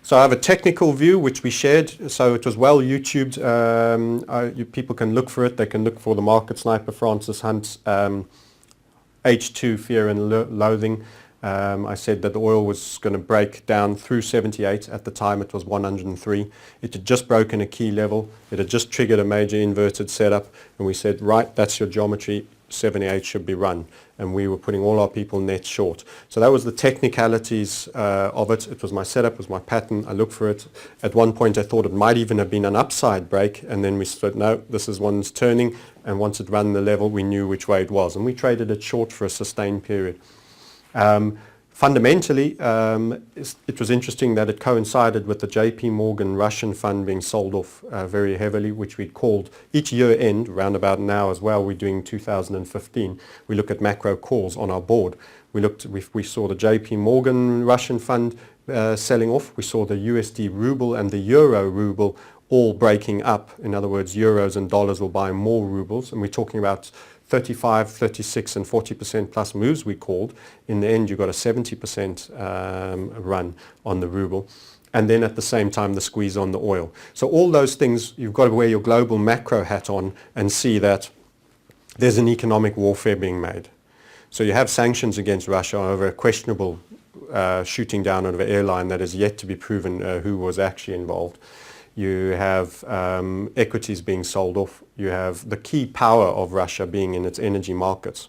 So I have a technical view which we shared. So it was well YouTubed. People can look for it. They can look for the Market Sniper Francis Hunt's H2 Fear and Loathing. I said that the oil was going to break down through 78. At the time it was 103. It had just broken a key level. It had just triggered a major inverted setup, and we said, right, that's your geometry. 78 should be run, and we were putting all our people net short. So that was the technicalities of it. It was my setup, it was my pattern. I looked for it. At one point I thought it might even have been an upside break, and then we said, no, this is one's turning, and once it ran the level we knew which way it was, and we traded it short for a sustained period. Fundamentally, it was interesting that it coincided with the JP Morgan Russian fund being sold off very heavily, which we called each year end, round about now as well. We're doing 2015. We look at macro calls on our board. We saw the JP Morgan Russian fund selling off. We saw the USD ruble and the euro ruble all breaking up. In other words, euros and dollars will buy more rubles, and we're talking about 35, 36 and 40% plus moves we called. In the end you got a 70% run on the ruble, and then at the same time the squeeze on the oil. So all those things, you've got to wear your global macro hat on and see that there's an economic warfare being made. So you have sanctions against Russia over a questionable shooting down of an airline that is yet to be proven who was actually involved. You have equities being sold off. You have the key power of Russia being in its energy markets,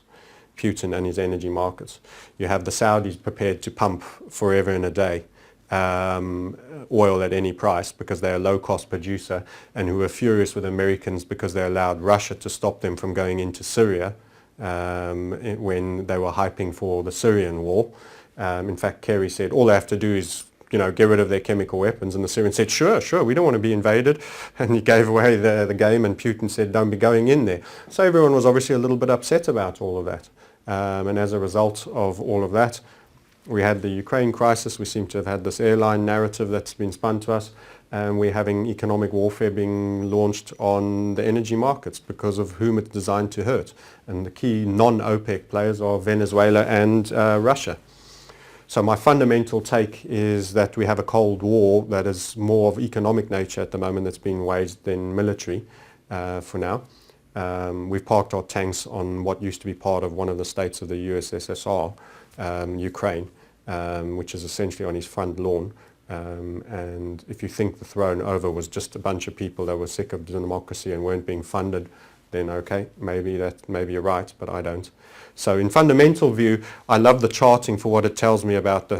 Putin and his energy markets. You have the Saudis prepared to pump forever and a day oil at any price because they're a low-cost producer, and who are furious with Americans because they allowed Russia to stop them from going into Syria when they were hyping for the Syrian war. In fact, Kerry said all they have to do is get rid of their chemical weapons, and the Syrians said, sure, we don't want to be invaded, and he gave away the game, and Putin said, don't be going in there. So everyone was obviously a little bit upset about all of that, and as a result of all of that, we had the Ukraine crisis. We seem to have had this airline narrative that's been spun to us, and we're having economic warfare being launched on the energy markets because of whom it's designed to hurt, and the key non-OPEC players are Venezuela and Russia. So my fundamental take is that we have a Cold War that is more of economic nature at the moment that's being waged than military for now. We've parked our tanks on what used to be part of one of the states of the USSR, Ukraine, which is essentially on his front lawn. And if you think the throne over was just a bunch of people that were sick of democracy and weren't being funded, then okay, maybe you're right, but I don't. So in fundamental view, I love the charting for what it tells me about I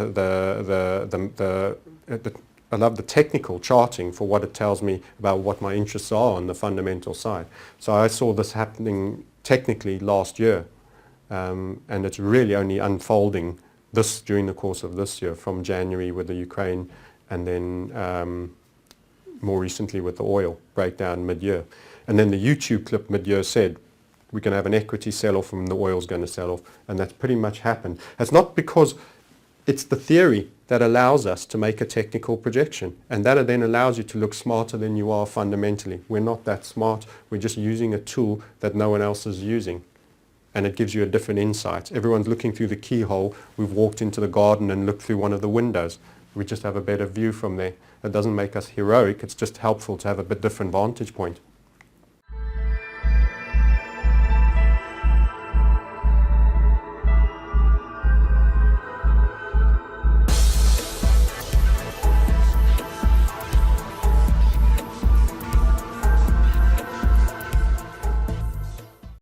love the technical charting for what it tells me about what my interests are on the fundamental side. So I saw this happening technically last year, and it's really only unfolding during the course of this year, from January with the Ukraine, and then more recently with the oil breakdown mid-year. And then the YouTube clip mid-year said, we're going to have an equity sell-off and the oil's going to sell off. And that's pretty much happened. It's not because it's the theory that allows us to make a technical projection. And that then allows you to look smarter than you are fundamentally. We're not that smart. We're just using a tool that no one else is using. And it gives you a different insight. Everyone's looking through the keyhole. We've walked into the garden and looked through one of the windows. We just have a better view from there. It doesn't make us heroic. It's just helpful to have a bit different vantage point.